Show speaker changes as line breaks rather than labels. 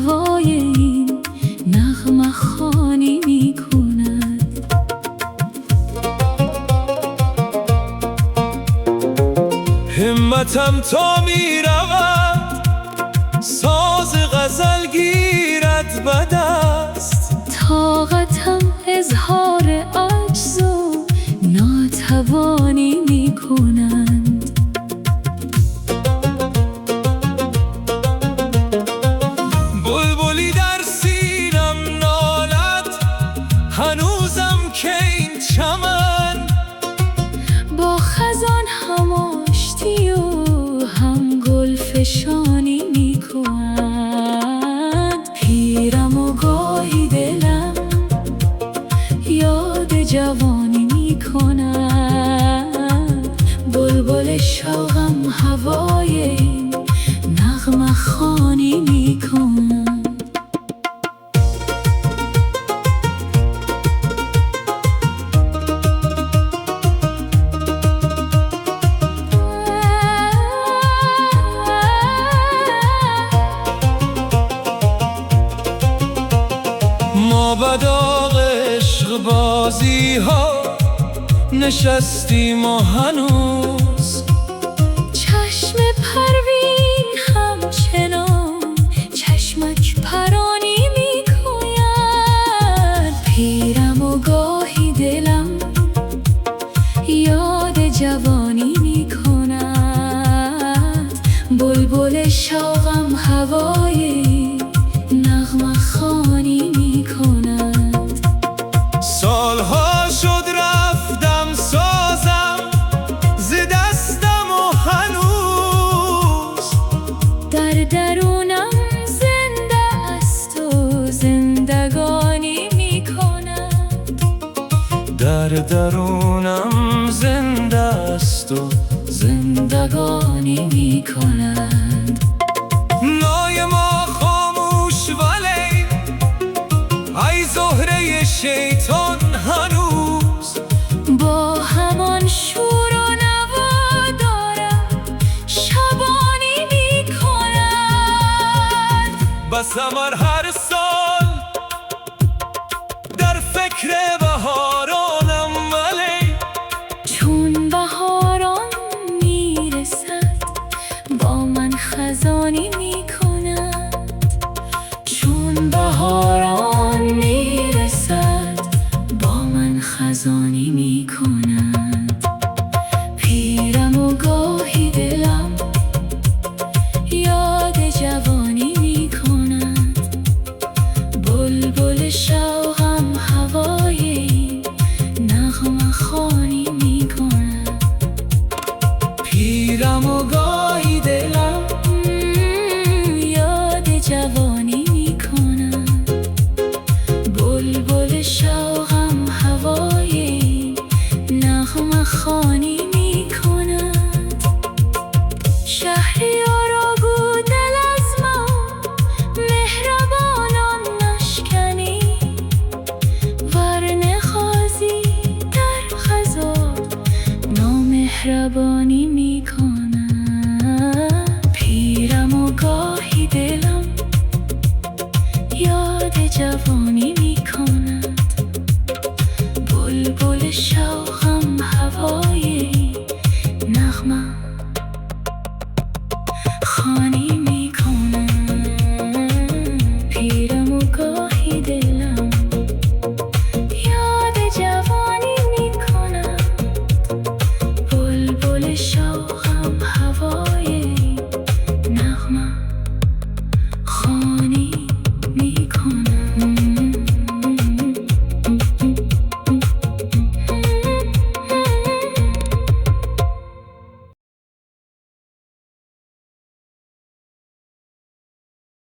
هوای این نغمه خوانی می کند.
همتم تا می رود ساز غزل گیرد به دست،
طاقتم اظهار عجز و ناتوانی می کنند.
بلبلی در سینم نالد هنوزم که این چمن
با خزان هم آشتی و هم گل فشانی می کنند. پیرم و گاهی دلم یاد جوانی می کند. بلبل شوقم هوای این نغمه خوانی می کند.
ما به داغ عشق بازی ها نشستیم و هنوز
چشم پروین همچنان چشمک پرانی می کند. پیرم و گاهی دلم یاد جوانی می کند. بلبل شوقم هوای نغمه خوانی می کند.
سالها شد رفتم سازم ز دستم و هنوز
در درونم زنده است و زندگانی می کند.
در درونم زنده است و
زندگانی می کند.
نای ما خاموش ولی ای زهره شیطان هنوز
با همان شور و نوا دارد شبانی می کند.
بس ثمر هر سال در فکر بهارانم ولی
چون بهاران می رسد با من خزانی می کند. چون بهاران می رسد با من خزانی می کند. پیرم و گاهی دلم یاد جوانی می کند. بلبل شوقم هوای نغمه خوانی می کند.
پیرم و گاهی دلم
یاد جوانی می کند. بلبل شوقم هوای نغمه خوانی می کند. شهریارا گو دل از ما مهربانان نشکنی، ورنه خازی در خزان نامهربانی می کند. پیرم و گاهی دلم یاد جوانی